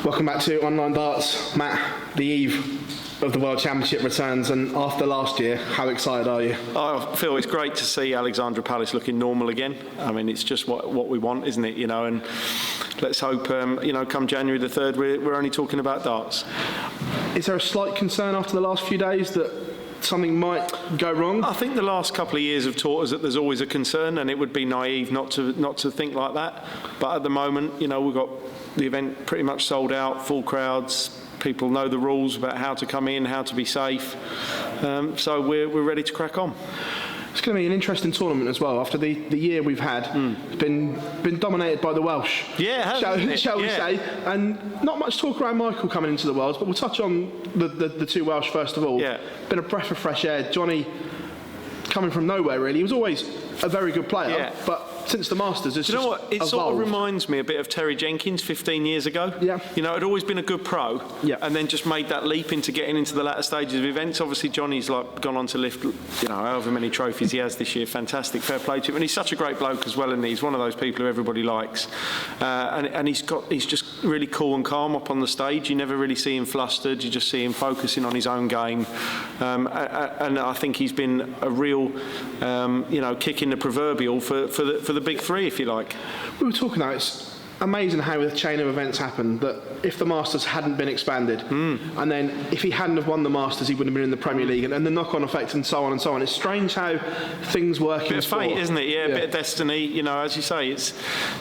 Welcome back to Online Darts. Matt, the eve of the World Championship returns, and after last year, how excited are you? I feel it's great to see Alexandra Palace looking normal again. I mean, it's just what we want, isn't it? You know, and let's hope, come January the 3rd, we're only talking about darts. Is there a slight concern after the last few days that something might go wrong? I think the last couple of years have taught us that there's always a concern, and it would be naive not to think like that. But at the moment, we've got the event pretty much sold out, full crowds. People know the rules about how to come in, how to be safe. So we're ready to crack on. It's going to be an interesting tournament as well. After the year we've had, it's been dominated by the Welsh. Yeah, shall we say? And not much talk around Michael coming into the Worlds, but we'll touch on the two Welsh first of all. Yeah. Been a breath of fresh air. Johnny coming from nowhere really. He was always a very good player, but since the Masters, it's just what? It evolved. Sort of reminds me a bit of Terry Jenkins 15 years ago. Yeah. Had always been a good pro, and then just made that leap into getting into the latter stages of events. Obviously, Johnny's gone on to lift, however many trophies he has this year. Fantastic, fair play to him, and he's such a great bloke as well. And he's one of those people who everybody likes, and he's just really cool and calm up on the stage. You never really see him flustered. You just see him focusing on his own game, and I think he's been a real, kick in the proverbial for the big three, if you like. We were talking about it's amazing how the chain of events happened, that if the Masters hadn't been expanded, and then if he hadn't have won the Masters, he wouldn't have been in the Premier League, and the knock-on effect and so on and so on. It's strange how things work in sport. Bit of fate, isn't it? Yeah, a bit of destiny. As you say, it's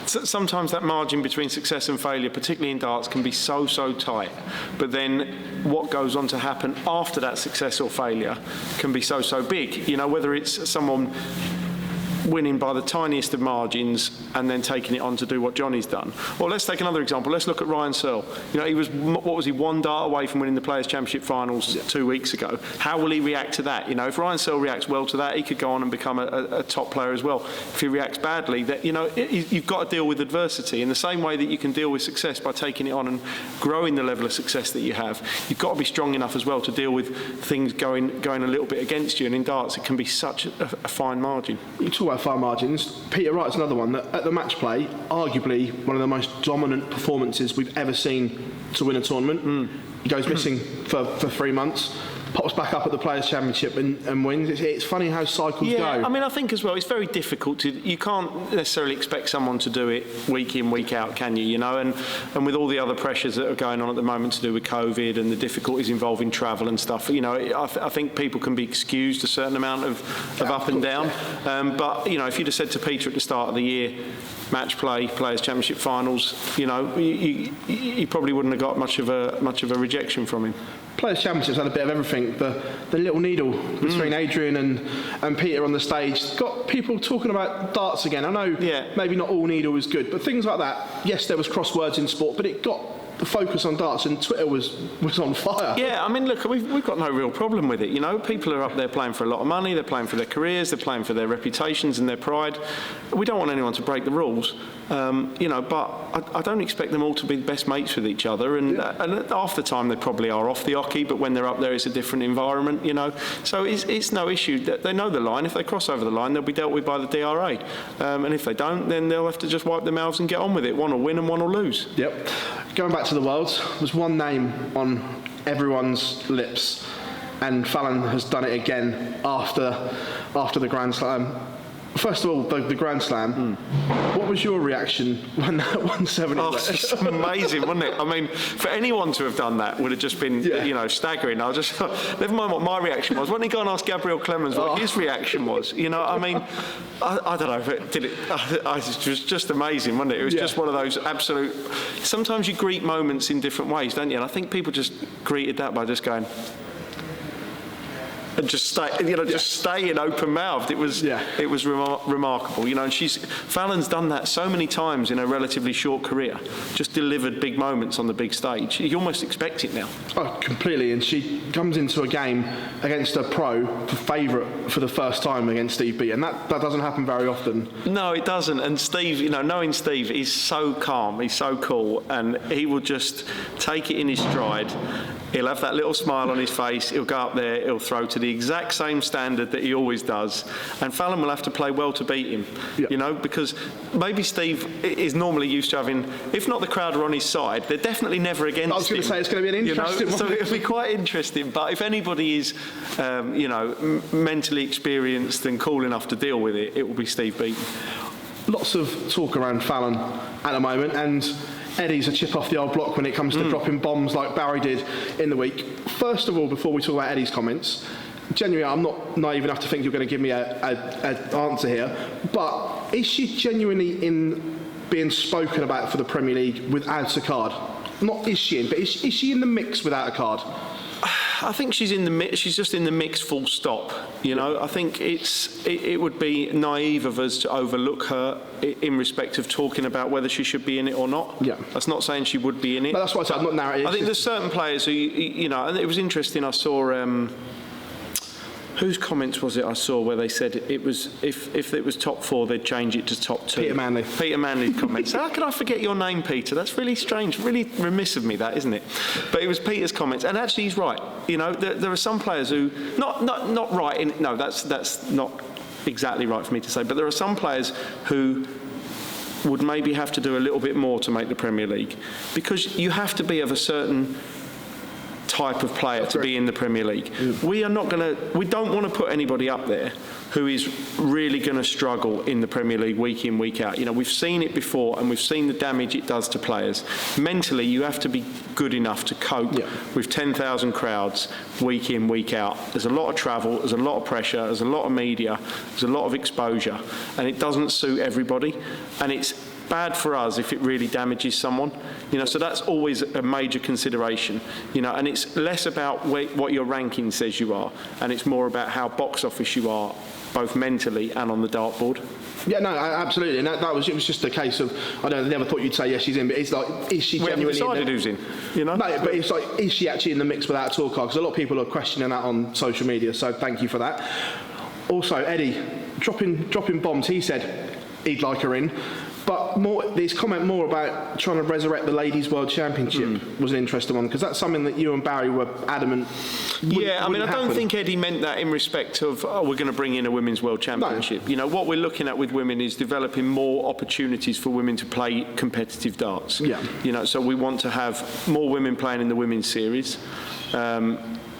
sometimes that margin between success and failure, particularly in darts, can be so tight. But then what goes on to happen after that success or failure can be so big. Whether it's someone winning by the tiniest of margins and then taking it on to do what Johnny's done. Or let's take another example. Let's look at Ryan Searle. He was, one dart away from winning the Players' Championship finals 2 weeks ago. How will he react to that? If Ryan Searle reacts well to that, he could go on and become a top player as well. If he reacts badly, you've got to deal with adversity in the same way that you can deal with success by taking it on and growing the level of success that you have. You've got to be strong enough as well to deal with things going a little bit against you, and in darts it can be such a fine margin. You talk about fine margins. Peter Wright's another one that at the match play, arguably one of the most dominant performances we've ever seen to win a tournament. He goes missing for 3 months, pops back up at the Players' Championship and wins. It's funny how cycles go. I think as well, it's very difficult you can't necessarily expect someone to do it week in, week out, can you? And with all the other pressures that are going on at the moment to do with COVID and the difficulties involving travel and stuff, I think people can be excused a certain amount of up and down. But if you'd have said to Peter at the start of the year, match play, Players' Championship finals, you probably wouldn't have got much of a rejection from him. Players' Championships had a bit of everything. The little needle between Adrian and Peter on the stage got people talking about darts again. I know maybe not all needle was good, but things like that. Yes, there was crosswords in sport, but it got the focus on darts, and Twitter was on fire. Yeah, look, we've got no real problem with it. People are up there playing for a lot of money. They're playing for their careers. They're playing for their reputations and their pride. We don't want anyone to break the rules. But I don't expect them all to be best mates with each other, and half the time they probably are off the hockey, but when they're up there it's a different environment, so it's no issue. They know the line. If they cross over the line, they'll be dealt with by the DRA, and if they don't, then they'll have to just wipe their mouths and get on with it. One will win and one will lose. Yep. Going back to the Worlds, there's one name on everyone's lips, and Fallon has done it again after the Grand Slam. First of all, the Grand Slam. What was your reaction when that 170? Oh, it's amazing, wasn't it? For anyone to have done that would have just been, staggering. I just never mind what my reaction was. Why don't you go and ask Gabriel Clemens what his reaction was? I don't know if it did it. It was just amazing, wasn't it? It was just one of those absolute. Sometimes you greet moments in different ways, don't you? And I think people just greeted that by just going. And just staying open-mouthed. It was remarkable, And Fallon's done that so many times in her relatively short career. Just delivered big moments on the big stage. You almost expect it now. Oh, completely. And she comes into a game against a pro, the favourite for the first time against Steve B, and that doesn't happen very often. No, it doesn't. And Steve, knowing Steve, he's so calm, he's so cool, and he will just take it in his stride. He'll have that little smile on his face. He'll go up there. He'll throw to the exact same standard that he always does, and Fallon will have to play well to beat him. You know, because maybe Steve is normally used to having, if not the crowd are on his side, they're definitely never against him. I was going to say it's going to be an interesting one. So it'll be quite interesting. But if anybody is, mentally experienced and cool enough to deal with it, it will be Steve Beaton. Lots of talk around Fallon at the moment, and Eddie's a chip off the old block when it comes to dropping bombs like Barry did in the week. First of all, before we talk about Eddie's comments, genuinely, I'm not naive enough to think you're going to give me an answer here, but is she genuinely being spoken about for the Premier League without a card? Not is she in, but is she in the mix without a card? I think she's in the mix. She's just in the mix, full stop. I think it would be naive of us to overlook her in respect of talking about whether she should be in it or not. Yeah, that's not saying she would be in it. But that's why I said I'm not narrative. I think there's certain players who, and it was interesting. I saw. Whose comments was it I saw where they said it was if it was top 4 they'd change it to top 2? Peter Manley. Peter Manley's comments. How could I forget your name, Peter? That's really strange, really remiss of me, that, isn't it? But it was Peter's comments, and actually he's right. There are some players who not right. No, that's not exactly right for me to say. But there are some players who would maybe have to do a little bit more to make the Premier League, because you have to be of a certain type of player to be in the Premier League. We don't want to put anybody up there who is really going to struggle in the Premier League week in, week out. We've seen it before, and we've seen the damage it does to players. Mentally, you have to be good enough to cope with 10,000 crowds week in, week out. There's a lot of travel, there's a lot of pressure, there's a lot of media, there's a lot of exposure, and it doesn't suit everybody, and it's bad for us if it really damages someone, so that's always a major consideration, and it's less about what your ranking says you are, and it's more about how box office you are, both mentally and on the dartboard. Yeah, no, absolutely, and it was just a case of, I never thought you'd say yes, she's in, but it's like, is she genuinely decided who's in? No, but it's like, is she actually in the mix without a tour card? Because a lot of people are questioning that on social media, so thank you for that. Also, Eddie, dropping bombs, he said he'd like her in. But his comment more about trying to resurrect the Ladies' World Championship was an interesting one, because that's something that you and Barry were adamant wouldn't I don't think Eddie meant that in respect of, we're going to bring in a Women's World Championship. No. What we're looking at with women is developing more opportunities for women to play competitive darts. Yeah. So we want to have more women playing in the Women's Series.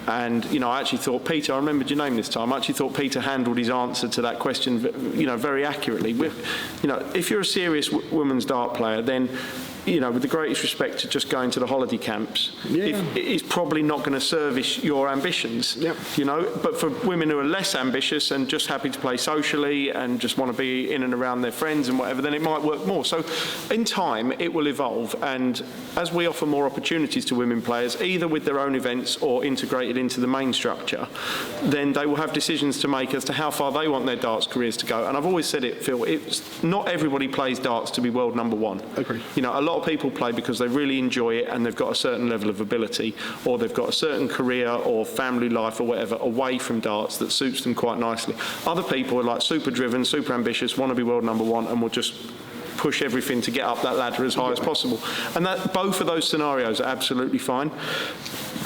And, I actually thought Peter, I remembered your name this time, I actually thought Peter handled his answer to that question, very accurately. If you're a serious women's dart player, then, with the greatest respect to just going to the holiday camps, it's probably not going to service your ambitions, But for women who are less ambitious and just happy to play socially and just want to be in and around their friends and whatever, then it might work more. So in time, it will evolve. And as we offer more opportunities to women players, either with their own events or integrated into the main structure, then they will have decisions to make as to how far they want their darts careers to go. And I've always said it, Phil, it's not everybody plays darts to be world number one. Agree. A lot of people play because they really enjoy it and they've got a certain level of ability, or they've got a certain career or family life or whatever away from darts that suits them quite nicely. Other people are like super driven, super ambitious, want to be world number one, and will just push everything to get up that ladder as high as possible. And that both of those scenarios are absolutely fine.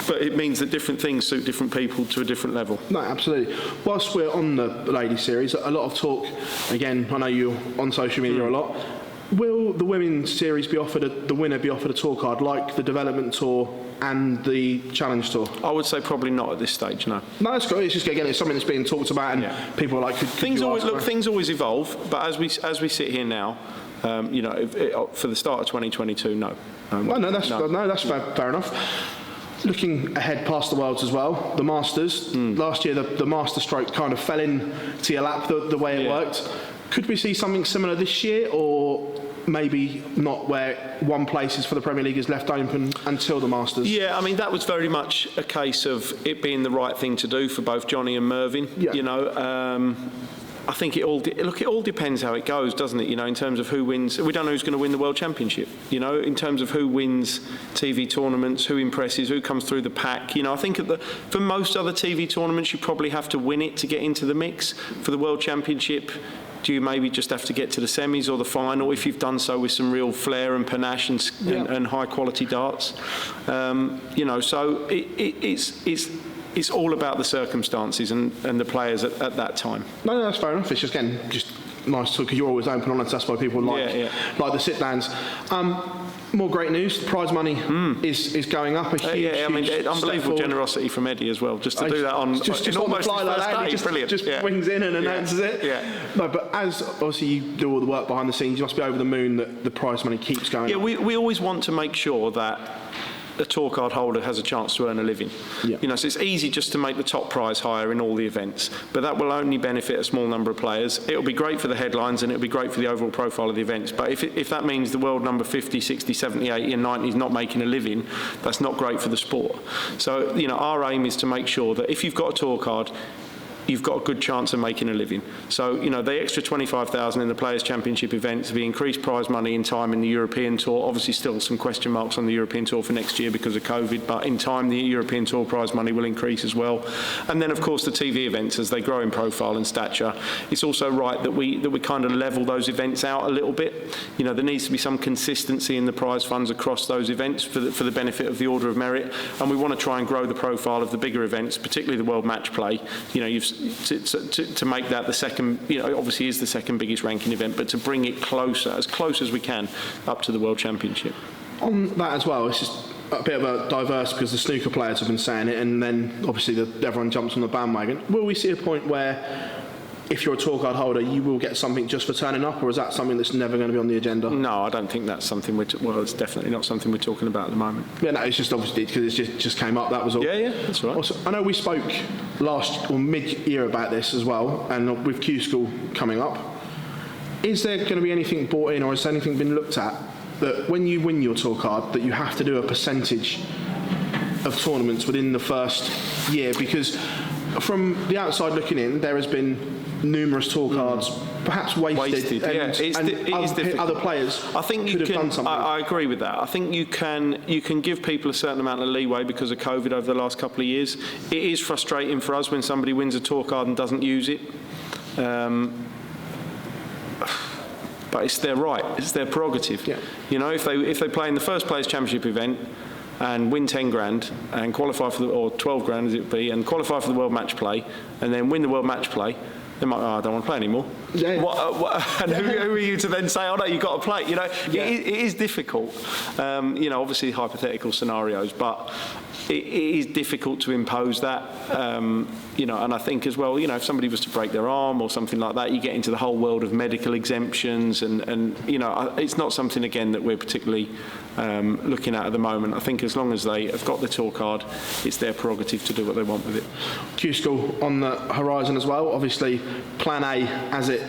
But it means that different things suit different people to a different level. No, absolutely. Whilst we're on the Ladies Series, a lot of talk, again, I know you're on social media a lot. Will the Women's Series be offered, the winner be offered a tour card like the Development Tour and the Challenge Tour? I would say probably not at this stage, no. No, that's good. It's just, again, it's something that's being talked about, and people are like, things always evolve, but as we sit here now, for the start of 2022, no. That's fair enough. Looking ahead past the Worlds as well, the Masters. Last year, the Master stroke kind of fell into your lap the way it worked. Could we see something similar this year, or maybe not, where one place for the Premier League is left open until the Masters? Yeah, that was very much a case of it being the right thing to do for both Johnny and Mervyn. Yeah. I think it all depends how it goes, doesn't it? In terms of who wins. We don't know who's going to win the World Championship. In terms of who wins TV tournaments, who impresses, who comes through the pack. I think for most other TV tournaments, you probably have to win it to get into the mix. For the World Championship, do you maybe just have to get to the semis or the final if you've done so with some real flair and panache and high quality darts? So it's it's all about the circumstances and the players at that time. No, that's fair enough. It's just, again, just nice because you're always open and honest. That's why people like the sit-downs. More great news. The prize money is going up. Unbelievable generosity from Eddie as well. Just to do that on just in on the almost fly like that. Just brilliant. Just wings in and announces it. Yeah. No, but as obviously you do all the work behind the scenes, you must be over the moon that the prize money keeps going up. We always want to make sure that a tour card holder has a chance to earn a living. So it's easy just to make the top prize higher in all the events, but that will only benefit a small number of players. It'll be great for the headlines and it'll be great for the overall profile of the events, but if that means the world number 50, 60, 70, 80 and 90 is not making a living, that's not great for the sport. So, our aim is to make sure that if you've got a tour card, you've got a good chance of making a living. So, the extra 25,000 in the Players' Championship events, the increased prize money in time in the European Tour, obviously still some question marks on the European Tour for next year because of COVID, but in time the European Tour prize money will increase as well. And then, of course, the TV events, as they grow in profile and stature, it's also right that we kind of level those events out a little bit. There needs to be some consistency in the prize funds across those events for the benefit of the Order of Merit, and we want to try and grow the profile of the bigger events, particularly the World Match Play. To make that the second, obviously is the second biggest ranking event, but to bring it as close as we can up to the World Championship. On that as well, it's just a bit of a diverse because the snooker players have been saying it, and then obviously everyone jumps on the bandwagon. Will we see a point where, if you're a tour card holder, you will get something just for turning up, or is that something that's never going to be on the agenda? No, I don't think that's something it's definitely not something we're talking about at the moment. Yeah, no, it's just obviously because it just came up, that was all. Yeah, that's right. Also, I know we spoke mid-year about this as well, and with Q School coming up, is there going to be anything brought in, or has anything been looked at, that when you win your tour card, that you have to do a percentage of tournaments within the first year? Because from the outside looking in, there has been numerous tour cards perhaps wasted and other players could have done something. I agree with that. I think you can give people a certain amount of leeway because of COVID over the last couple of years. It is frustrating for us when somebody wins a tour card and doesn't use it. But it's their right, it's their prerogative. Yeah. If they play in the first Players' Championship event and win 10 grand and qualify or 12 grand as it would be, and qualify for the World Match Play and then win the World Match Play, they might, I don't want to play anymore. Yeah. And who are you to then say, oh no, you've got to play? It is difficult. Obviously hypothetical scenarios, but it is difficult to impose that. And I think as well, if somebody was to break their arm or something like that, you get into the whole world of medical exemptions, and it's not something again that we're particularly looking at the moment. I think as long as they have got the tour card, it's their prerogative to do what they want with it. Q School on the horizon as well. Obviously, Plan A as it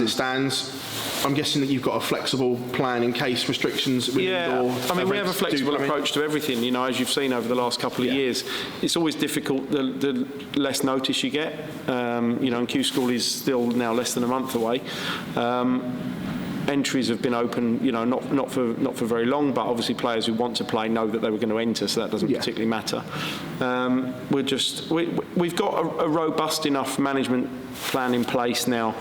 stands. I'm guessing that you've got a flexible plan in case restrictions with indoor. I mean, we have a flexible approach to everything. As you've seen over the last couple of years, it's always difficult the less notice you get. And Q School is still now less than a month away. Entries have been open, not for very long, but obviously players who want to play know that they were going to enter, so that doesn't particularly matter. We've got a robust enough management plan in place now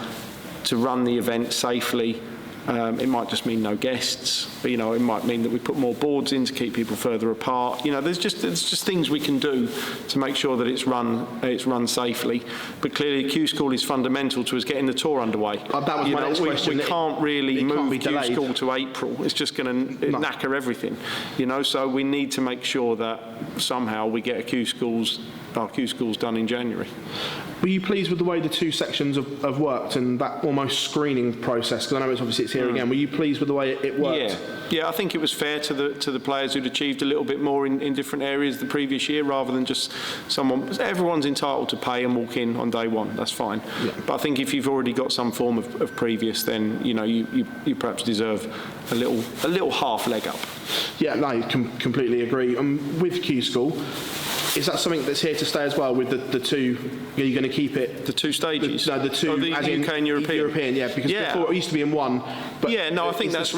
to run the event safely. It might just mean no guests, but it might mean that we put more boards in to keep people further apart. There's just things we can do to make sure that it's run safely. But clearly, Q School is fundamental to us getting the tour underway. That was my next question. We can't really move Q School to April. It's just going to knacker everything. So we need to make sure that somehow we get our Q Schools done in January. Were you pleased with the way the two sections have worked and that almost screening process? Because I know it's here again. Were you pleased with the way it worked? Yeah. I think it was fair to the players who'd achieved a little bit more in different areas the previous year, rather than just everyone's entitled to pay and walk in on day one. That's fine. Yeah. But I think if you've already got some form of previous, then you perhaps deserve a little half leg up. Yeah, no, completely agree. With Q School, is that something that's here to stay as well with the two? Are you going to keep it? The two stages? The two, the UK and European? European, because before it used to be in one. But I think it's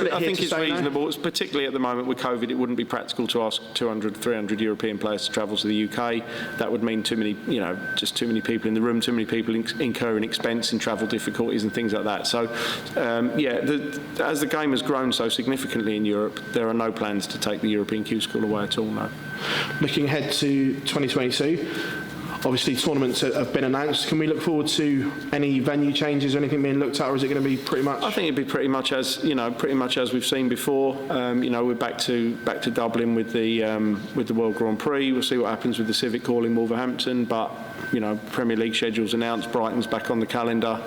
reasonable. It's particularly at the moment with COVID, it wouldn't be practical to ask 200, 300 European players to travel to the UK. That would mean too many people in the room, too many people incurring expense and travel difficulties and things like that. So, as the game has grown so significantly in Europe, there are no plans to take the European Q School away at all, no. Looking ahead to 2022, Obviously, tournaments have been announced. Can we look forward to any venue changes or anything being looked at, or is it going to be pretty much? I think it'd be pretty much as we've seen before. We're back to Dublin with the World Grand Prix. We'll see what happens with the Civic calling Wolverhampton, but Premier League schedule's announced. Brighton's back on the calendar.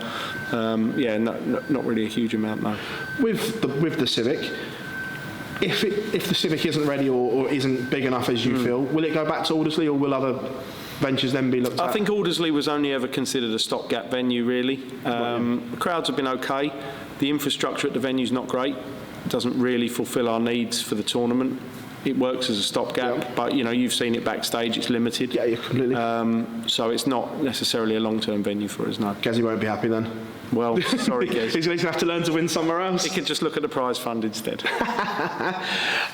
Not really a huge amount, no. With the Civic, if the Civic isn't ready or isn't big enough as you feel, will it go back to Aldersley, or will other ventures then be looked at? I think Aldersley was only ever considered a stopgap venue, really. The crowds have been okay. The infrastructure at the venue's not great. It doesn't really fulfil our needs for the tournament. It works as a stopgap, but you've seen it backstage. It's limited. Yeah, completely. So it's not necessarily a long-term venue for us. No. Gazzy won't be happy then. Well, sorry, Gez. He's going to have to learn to win somewhere else. He could just look at the prize fund instead.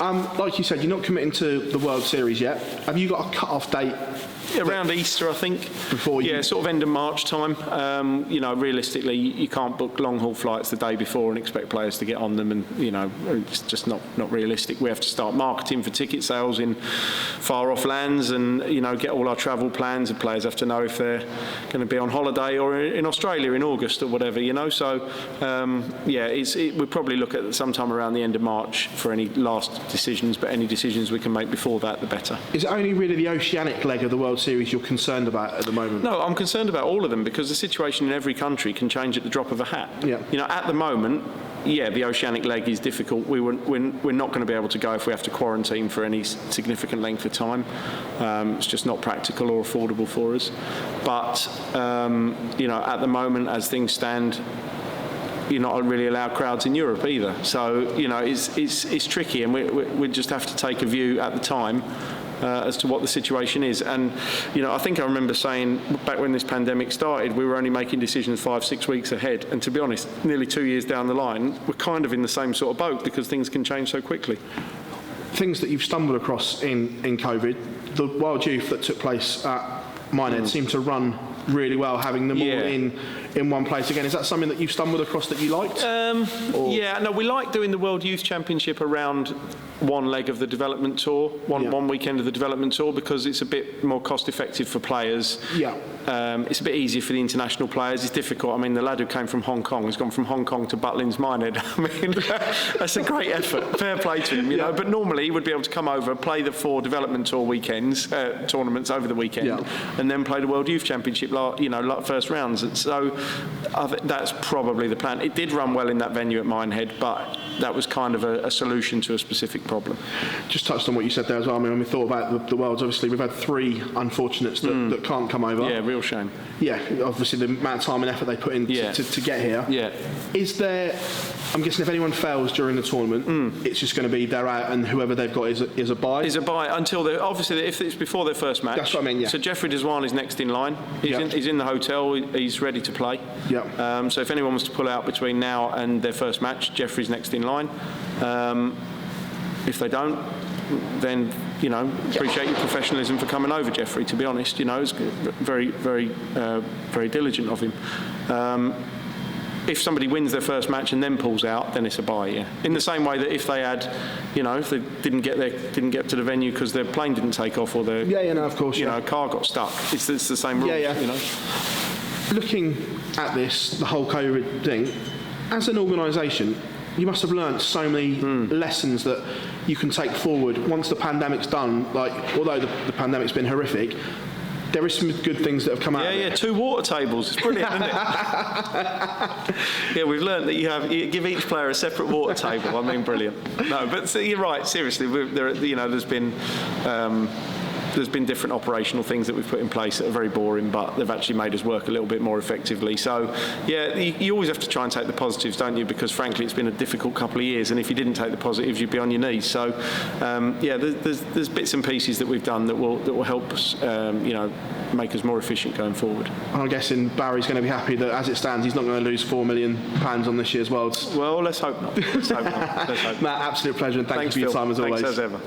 Like you said, you're not committing to the World Series yet. Have you got a cut-off date? Around Easter, I think. Sort of end of March time. Realistically, you can't book long-haul flights the day before and expect players to get on them, and it's just not realistic. We have to start marketing for ticket sales in far-off lands, and get all our travel plans. And players have to know if they're going to be on holiday or in Australia in August or whatever. So we'll probably look at sometime around the end of March for any last decisions. But any decisions we can make before that, the better. Is it only really the Oceanic leg of the World Series you're concerned about at the moment? No, I'm concerned about all of them, because the situation in every country can change at the drop of a hat. Yeah. At the moment, the Oceanic leg is difficult. We're not going to be able to go if we have to quarantine for any significant length of time. It's just not practical or affordable for us. But at the moment, as things stand, you're not really allowed crowds in Europe either. So it's tricky, and we just have to take a view at the time as to what the situation is. And I think I remember saying back when this pandemic started, we were only making decisions 5-6 weeks ahead, and to be honest, nearly 2 years down the line, we're kind of in the same sort of boat, because things can change so quickly. Things that you've stumbled across in COVID, the World Youth that took place at Minehead seemed to run really well, having them all in one place again. Is that something that you've stumbled across that you liked? We like doing the World Youth Championship around one leg of the development tour, one weekend of the development tour, because it's a bit more cost effective for players. It's a bit easier for the international players. It's difficult. I mean, the lad who came from Hong Kong has gone from Hong Kong to Butlins Minehead. I mean, that's a great effort. Fair play to him, you know. But normally he would be able to come over, play the 4 development tour weekends, tournaments over the weekend, and then play the World Youth Championship, first rounds. And so that's probably the plan. It did run well in that venue at Minehead, but that was kind of a solution to a specific problem. Just touched on what you said there as well. I mean, when we thought about the Worlds, obviously we've had 3 unfortunates that can't come over. Yeah, real shame. Yeah, obviously the amount of time and effort they put in to get here. Yeah. Is there, I'm guessing if anyone fails during the tournament, it's just going to be they're out, and whoever they've got is a bye? Is a bye until they're, obviously, if it's before their first match. That's what I mean, yeah. So Jeffrey Deswan is next in line. He's in the hotel, he's ready to play. Yeah. So if anyone was to pull out between now and their first match, Jeffrey's next in line. If they don't, then, appreciate your professionalism for coming over, Jeffrey, to be honest. It's very, very, very diligent of him. If somebody wins their first match and then pulls out, then it's a bye, yeah. In the same way that if they had, if they didn't get to the venue because their plane didn't take off, or their of course, a car got stuck, it's the same rules, Looking at this, the whole COVID thing, as an organisation, you must have learnt so many lessons that you can take forward once the pandemic's done. Like, although the pandemic's been horrific, there is some good things that have come out of it. Yeah, 2 water tables. It's brilliant, isn't it? Yeah, we've learnt that you give each player a separate water table. I mean, brilliant. No, but you're right. Seriously, there's been different operational things that we've put in place that are very boring, but they've actually made us work a little bit more effectively. So, you always have to try and take the positives, don't you? Because frankly, it's been a difficult couple of years, and if you didn't take the positives, you'd be on your knees. So, there's bits and pieces that we've done that will help us, make us more efficient going forward. I'm guessing Barry's going to be happy that, as it stands, he's not going to lose £4 million on this year's Worlds. Well, let's hope not. Let's hope not. Matt, absolute pleasure, and thanks for your time as always. Thanks as ever.